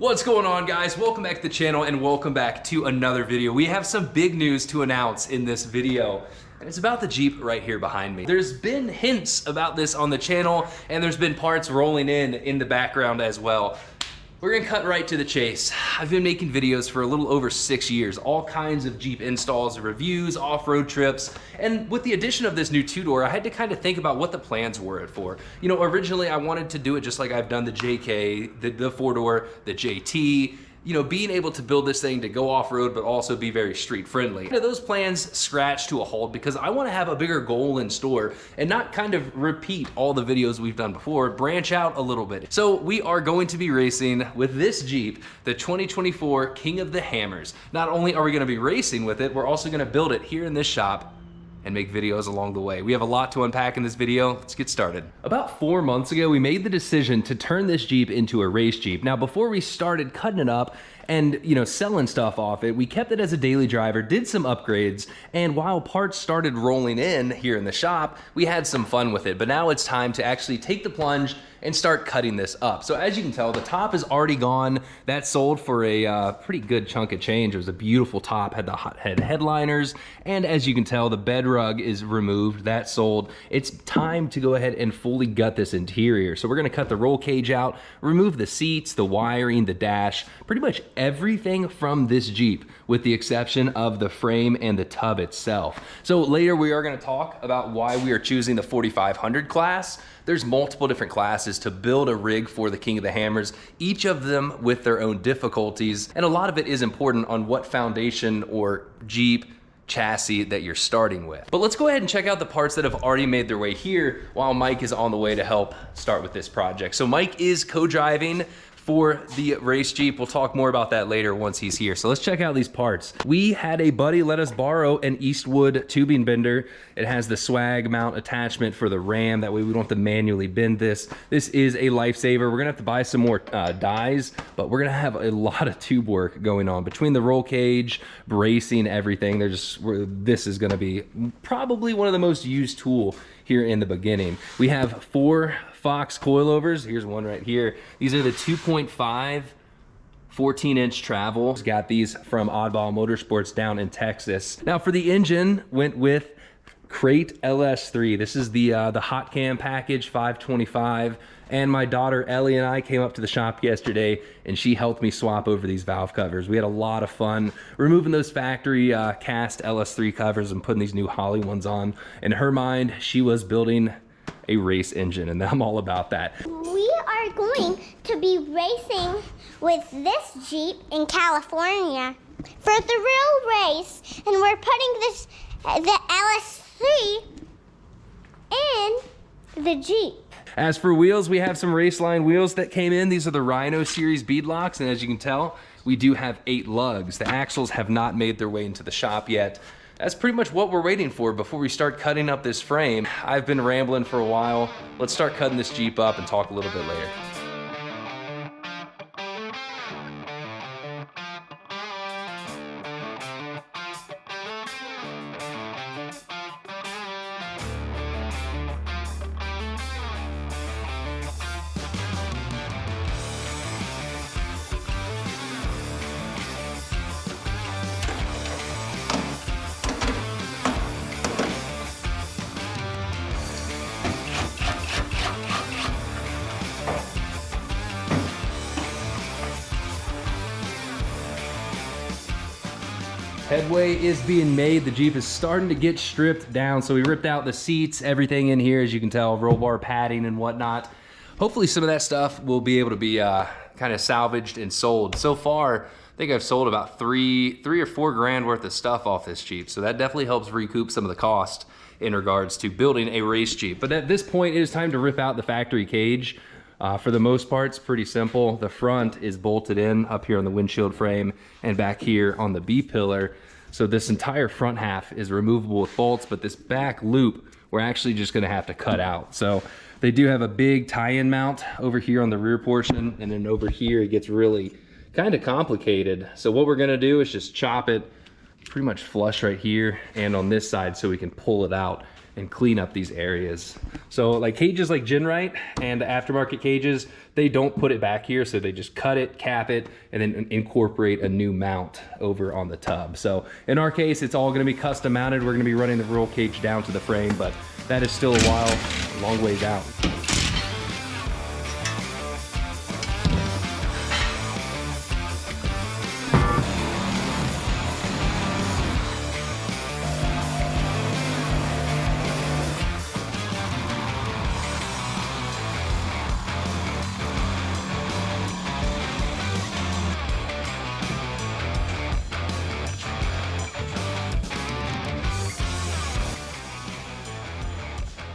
What's going on, guys? Welcome back to the channel and welcome back to another video. We have some big news to announce in this video, and it's about the Jeep right here behind me. There's been hints about this on the channel, and there's been parts rolling in the background as well. We're gonna cut right to the chase. I've been making videos for a little over 6 years, all kinds of Jeep installs, reviews, off-road trips, and with the addition of this new two-door, I had to kind of think about what the plans were for. You know, originally I wanted to do it just like I've done the JK, the four-door, the JT, you know, being able to build this thing to go off-road but also be very street friendly. You know, those plans scratched to a halt because I want to have a bigger goal in store and not kind of repeat all the videos we've done before, branch out a little bit. So we are going to be racing with this Jeep, the 2024 King of the Hammers. Not only are we going to be racing with it, we're also going to build it here in this shop and make videos along the way. We have a lot to unpack in this video. Let's get started. About 4 months ago, we made the decision to turn this Jeep into a race Jeep. Now, before we started cutting it up and, you know, selling stuff off it, we kept it as a daily driver, did some upgrades, and while parts started rolling in here in the shop, we had some fun with it. But now it's time to actually take the plunge and start cutting this up. So as you can tell, the top is already gone. That sold for a pretty good chunk of change. It was a beautiful top, had the hot head headliners, and as you can tell, the bed rug is removed. That sold. It's time to go ahead and fully gut this interior. So we're gonna cut the roll cage out, remove the seats, the wiring, the dash, pretty much everything from this Jeep, with the exception of the frame and the tub itself. So later we are gonna talk about why we are choosing the 4500 class. There's multiple different classes to build a rig for the King of the Hammers, each of them with their own difficulties, and a lot of it is important on what foundation or Jeep chassis that you're starting with. But let's go ahead and check out the parts that have already made their way here while Mike is on the way to help start with this project. So Mike is co-driving for the race Jeep. We'll talk more about that later once he's here. So let's check out these parts. We had a buddy let us borrow an Eastwood tubing bender. It has the swag mount attachment for the ram. That way we don't have to manually bend this. This is a lifesaver. We're gonna have to buy some more dies, but we're gonna have a lot of tube work going on between the roll cage, bracing, everything. This is gonna be probably one of the most used tool here in the beginning. We have 4 Fox coilovers. Here's one right here. These are the 2.5 14-inch travel. Got these from Oddball Motorsports down in Texas. Now for the engine, went with Crate LS3. This is the hot cam package, 525. And my daughter Ellie and I came up to the shop yesterday and she helped me swap over these valve covers. We had a lot of fun removing those factory cast LS3 covers and putting these new Holley ones on. In her mind, she was building a race engine, and I'm all about that. We are going to be racing with this Jeep in California for the real race, and we're putting the LS3 in the Jeep. As for wheels, we have some Raceline wheels that came in. These are the Rhino Series beadlocks, and as you can tell, we do have 8 lugs. The axles have not made their way into the shop yet. That's pretty much what we're waiting for before we start cutting up this frame. I've been rambling for a while. Let's start cutting this Jeep up and talk a little bit later. Headway is being made. The Jeep is starting to get stripped down. So we ripped out the seats, everything in here, as you can tell, roll bar padding and whatnot. Hopefully some of that stuff will be able to be kind of salvaged and sold. So far, I think I've sold about three or 4 grand worth of stuff off this Jeep. So that definitely helps recoup some of the cost in regards to building a race Jeep. But at this point, it is time to rip out the factory cage. For the most part, it's pretty simple. The front is bolted in up here on the windshield frame and back here on the B-pillar. So this entire front half is removable with bolts, but this back loop, we're actually just gonna have to cut out. So they do have a big tie-in mount over here on the rear portion, and then over here it gets really kind of complicated. So what we're gonna do is just chop it pretty much flush right here and on this side so we can pull it out and clean up these areas. So like cages like Genrite and aftermarket cages, they don't put it back here, so they just cut it, cap it, and then incorporate a new mount over on the tub. So in our case, it's all gonna be custom mounted. We're gonna be running the roll cage down to the frame, but that is still a long ways out.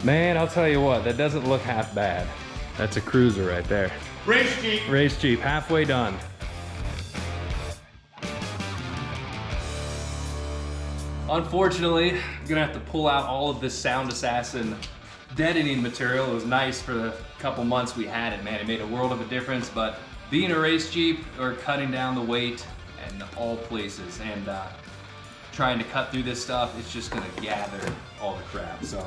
Man, I'll tell you what, that doesn't look half bad. That's a cruiser right there. Race Jeep. Race Jeep, halfway done. Unfortunately, I'm gonna have to pull out all of this Sound Assassin deadening material. It was nice for the couple months we had it, man. It made a world of a difference, but being a race Jeep, we're cutting down the weight in all places, and trying to cut through this stuff, it's just gonna gather all the crap. So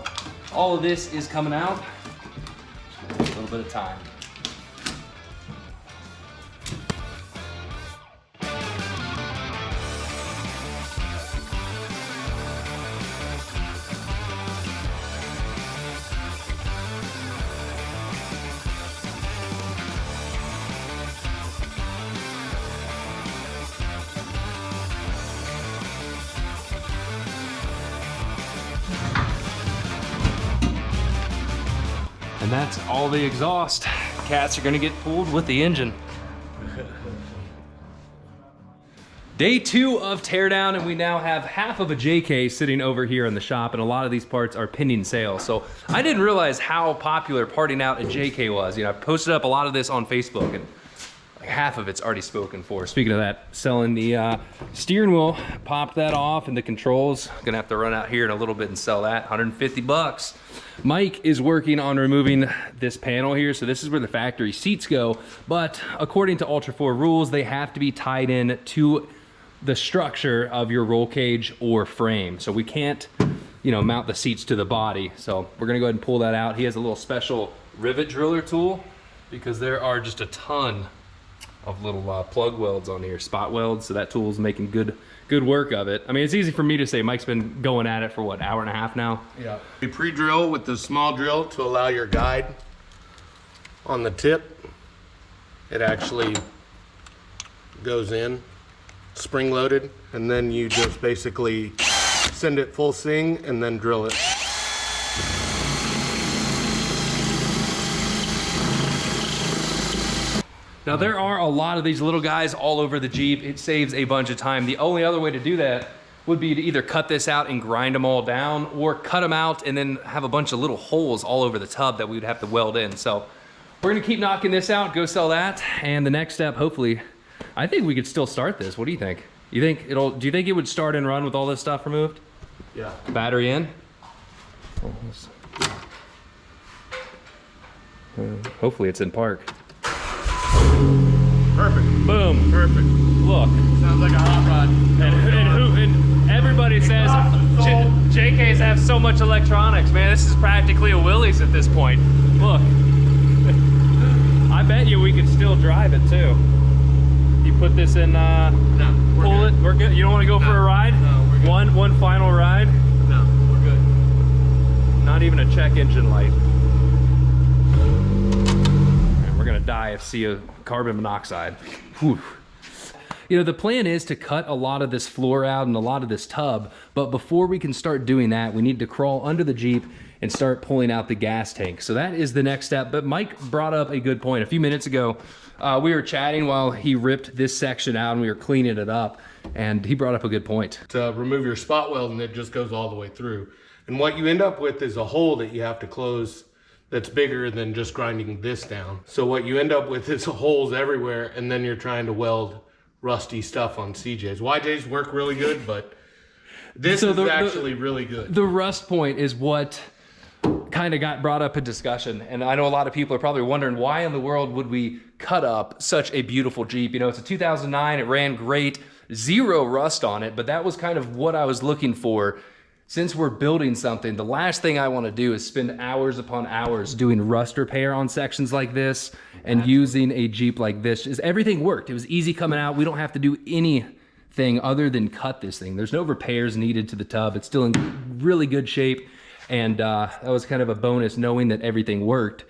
all of this is coming out. Just gonna take a little bit of time. And that's all the exhaust. Cats are gonna get pulled with the engine. Day 2 of teardown, and we now have half of a JK sitting over here in the shop, and a lot of these parts are pending sale. So I didn't realize how popular parting out a JK was. You know, I posted up a lot of this on Facebook, and like half of it's already spoken for. Speaking of that, selling the steering wheel, popped that off, and the controls. Gonna have to run out here in a little bit and sell that, 150 bucks. Mike is working on removing this panel here, so this is where the factory seats go, but according to Ultra4 rules, they have to be tied in to the structure of your roll cage or frame. So we can't, you know, mount the seats to the body. So we're gonna go ahead and pull that out. He has a little special rivet driller tool because there are just a ton of little plug welds on here, spot welds. So that tool's making good work of it. I mean, it's easy for me to say. Mike's been going at it for what, hour and a half now? Yeah. We pre-drill with the small drill to allow your guide on the tip. It actually goes in, spring loaded, and then you just basically send it full sing and then drill it. Now there are a lot of these little guys all over the Jeep. It saves a bunch of time. The only other way to do that would be to either cut this out and grind them all down, or cut them out and then have a bunch of little holes all over the tub that we would have to weld in. So we're gonna keep knocking this out, go sell that, and the next step, hopefully, I think we could still start this. What do you think? Do you think it would start and run with all this stuff removed? Yeah. Battery in? Hopefully it's in park. Perfect. Boom. Perfect. Look. Sounds like a hot rod. And everybody says JKs have so much electronics, man. This is practically a Willys at this point. Look. I bet you we could still drive it too. You put this in, No, pull it, we're good. You don't want to go for a ride? No, we're good. One final ride? No, we're good. Not even a check engine light. And we're gonna die of carbon monoxide. Whew. You know, the plan is to cut a lot of this floor out and a lot of this tub, but before we can start doing that, we need to crawl under the Jeep and start pulling out the gas tank. So that is the next step. But Mike brought up a good point. A few minutes ago, we were chatting while he ripped this section out and we were cleaning it up, and he brought up a good point. To remove your spot weld, and it just goes all the way through. And what you end up with is a hole that you have to close that's bigger than just grinding this down. So what you end up with is holes everywhere, and then you're trying to weld rusty stuff on CJs. YJs work really good, but this is actually really good. The rust point is what kind of got brought up in discussion, and I know a lot of people are probably wondering, why in the world would we cut up such a beautiful Jeep? You know, it's a 2009, it ran great, zero rust on it, but that was kind of what I was looking for. since we're building something, the last thing I want to do is spend hours upon hours doing rust repair on sections like this and using a Jeep like this. Everything worked. It was easy coming out. We don't have to do anything other than cut this thing. There's no repairs needed to the tub. It's still in really good shape. And that was kind of a bonus knowing that everything worked.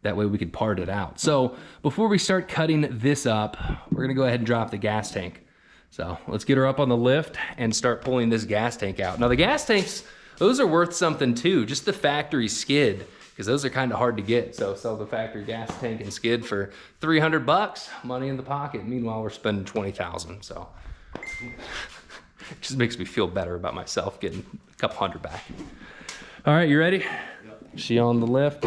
That way we could part it out. So before we start cutting this up, we're gonna go ahead and drop the gas tank. So let's get her up on the lift and start pulling this gas tank out. Now the gas tanks, those are worth something too, just the factory skid, because those are kind of hard to get. So sell the factory gas tank and skid for 300 bucks, money in the pocket. Meanwhile, we're spending 20,000, so. It just makes me feel better about myself getting a couple hundred back. All right, you ready? Yep. She on the lift.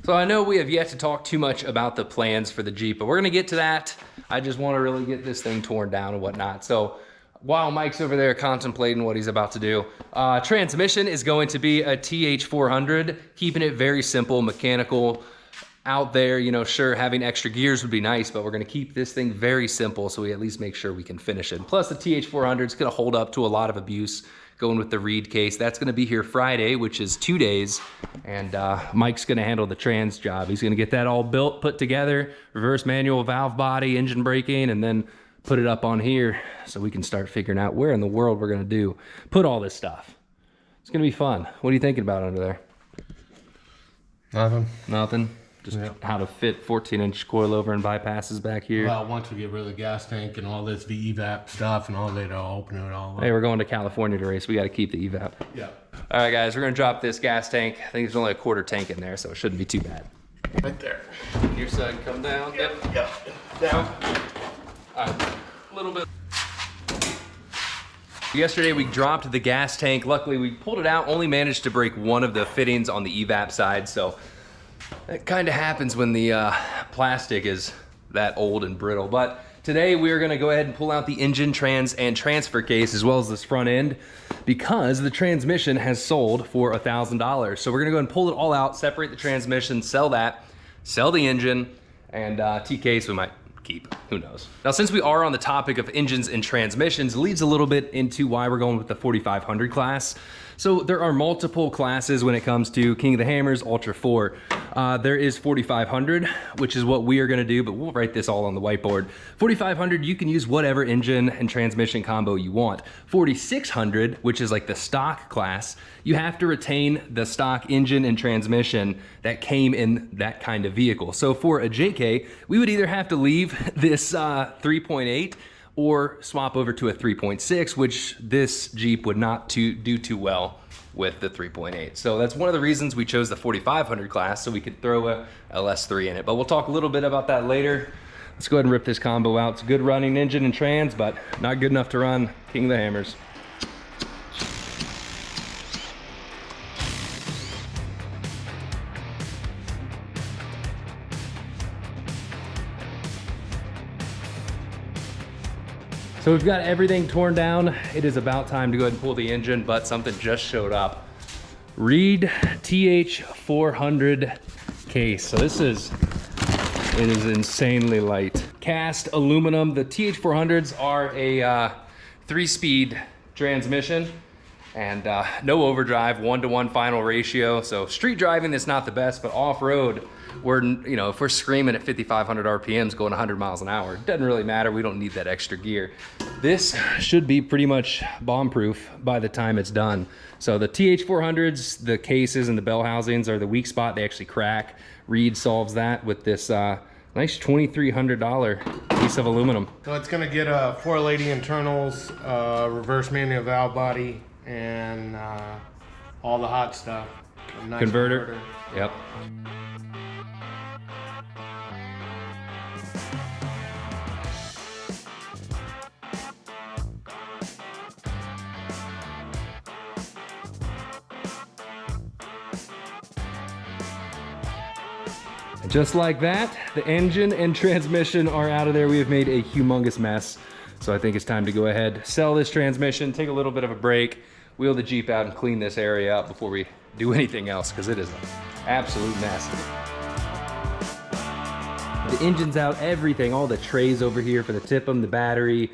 So I know we have yet to talk too much about the plans for the Jeep, but we're gonna get to that. I just wanna really get this thing torn down and whatnot. So while Mike's over there contemplating what he's about to do, transmission is going to be a TH400, keeping it very simple, mechanical. Out there, you know, sure, having extra gears would be nice, but we're gonna keep this thing very simple so we at least make sure we can finish it. Plus the TH400 is gonna hold up to a lot of abuse, going with the reed case. That's gonna be here Friday, which is 2 days, and Mike's gonna handle the trans job. He's gonna get that all built, put together, reverse manual valve body, engine braking, and then put it up on here so we can start figuring out where in the world we're gonna put all this stuff. It's gonna be fun. What are you thinking about under there? Nothing. Nothing? Just how to fit 14-inch coilover and bypasses back here. Well, once we get rid of the gas tank and all this, the evap stuff and all that, I'll open it all up. Hey, we're going to California to race. We got to keep the evap. Yeah. All right, guys, we're going to drop this gas tank. I think there's only a quarter tank in there, so it shouldn't be too bad. Right there. Your side, come down. Yep. Down. All right, a little bit. Yesterday we dropped the gas tank. Luckily we pulled it out, only managed to break one of the fittings on the evap side, so that kind of happens when the plastic is that old and brittle. But today we are gonna go ahead and pull out the engine, trans, and transfer case, as well as this front end, because the transmission has sold for $1,000. So we're gonna go ahead and pull it all out, separate the transmission, sell that, sell the engine, and T-case we might keep, who knows. Now, since we are on the topic of engines and transmissions, it leads a little bit into why we're going with the 4500 class. So there are multiple classes when it comes to King of the Hammers, Ultra4. There is 4500, which is what we are gonna do, but we'll write this all on the whiteboard. 4500, you can use whatever engine and transmission combo you want. 4600, which is like the stock class, you have to retain the stock engine and transmission that came in that kind of vehicle. So for a JK, we would either have to leave this 3.8 or swap over to a 3.6, which this Jeep would not do too well with the 3.8. So that's one of the reasons we chose the 4500 class, so we could throw a LS3 in it. But we'll talk a little bit about that later. Let's go ahead and rip this combo out. It's a good running engine and trans, but not good enough to run King of the Hammers. So we've got everything torn down. It is about time to go ahead and pull the engine, but something just showed up. Reed TH400 case. So it is insanely light. Cast aluminum. The TH400s are a 3-speed transmission and no overdrive, 1-to-1 final ratio. So street driving is not the best, but off-road, if we're screaming at 5,500 RPMs going 100 miles an hour, it doesn't really matter. We don't need that extra gear. This should be pretty much bomb-proof by the time it's done. So the TH400s, the cases and the bell housings are the weak spot. They actually crack. Reed solves that with this nice $2,300 piece of aluminum. So it's gonna get 480 internals, reverse manual valve body, and all the hot stuff. A nice converter. Yep. Just like that, the engine and transmission are out of there. We have made a humongous mess. So I think it's time to go ahead, sell this transmission, take a little bit of a break, wheel the Jeep out and clean this area up before we do anything else, because it is an absolute mess. the engine's out, everything, all the trays over here for the TIPM, the battery,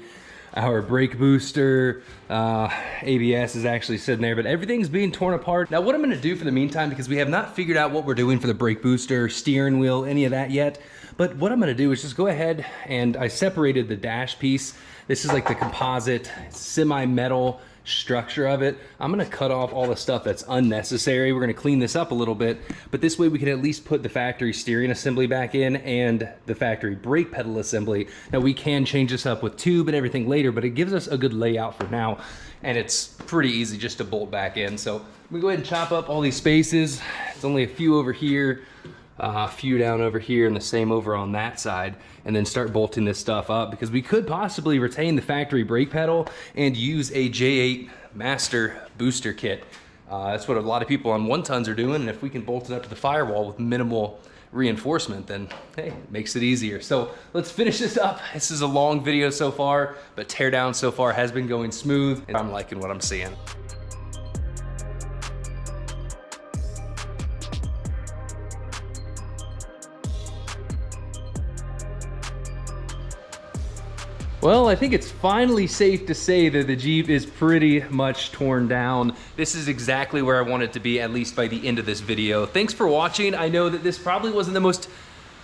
our brake booster, ABS is actually sitting there, but everything's being torn apart. Now what I'm gonna do for the meantime, because we have not figured out what we're doing for the brake booster, steering wheel, any of that yet, but what I'm gonna do is just go ahead and I separated the dash piece. This is like the composite semi-metal structure of it. I'm gonna cut off all the stuff that's unnecessary. We're gonna clean this up a little bit, but this way we can at least put the factory steering assembly back in and the factory brake pedal assembly. Now we can change this up with tube and everything later, but it gives us a good layout for now, and it's pretty easy just to bolt back in. So we go ahead and chop up all these spaces. It's only a few over here, a few down over here, and the same over on that side, and then start bolting this stuff up, because we could possibly retain the factory brake pedal and use a J8 Master booster kit. That's what a lot of people on 1-tons are doing, and if we can bolt it up to the firewall with minimal reinforcement, then hey, it makes it easier. So let's finish this up. This is a long video so far, but teardown so far has been going smooth, and I'm liking what I'm seeing. Well, I think it's finally safe to say that the Jeep is pretty much torn down. This is exactly where I want it to be, at least by the end of this video. Thanks for watching. I know that this probably wasn't the most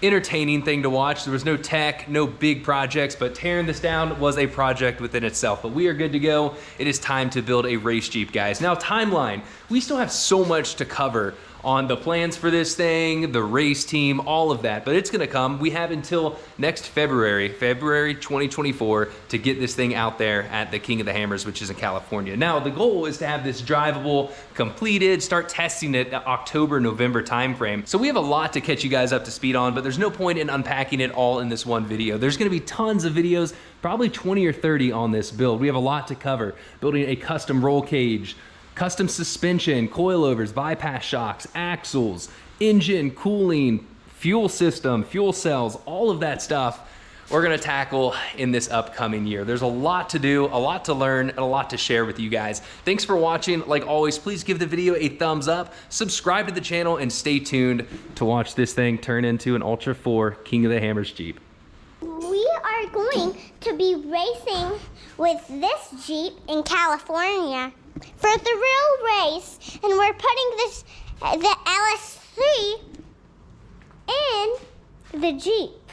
entertaining thing to watch. There was no tech, no big projects, but tearing this down was a project within itself. But we are good to go. It is time to build a race Jeep, guys. Now, timeline. We still have so much to cover on the plans for this thing, the race team, all of that, but it's gonna come. We have until next February 2024, to get this thing out there at the King of the Hammers, which is in California. Now, the goal is to have this drivable, completed, start testing it October, November timeframe. So we have a lot to catch you guys up to speed on, but there's no point in unpacking it all in this one video. There's gonna be tons of videos, probably 20 or 30 on this build. We have a lot to cover. Building a custom roll cage, custom suspension, coilovers, bypass shocks, axles, engine, cooling, fuel system, fuel cells, all of that stuff we're gonna tackle in this upcoming year. There's a lot to do, a lot to learn, and a lot to share with you guys. Thanks for watching. Like always, please give the video a thumbs up, subscribe to the channel, and stay tuned to watch this thing turn into an Ultra4 King of the Hammers Jeep. We are going to be racing with this Jeep in California for the real race, and we're putting the LS3 in the Jeep.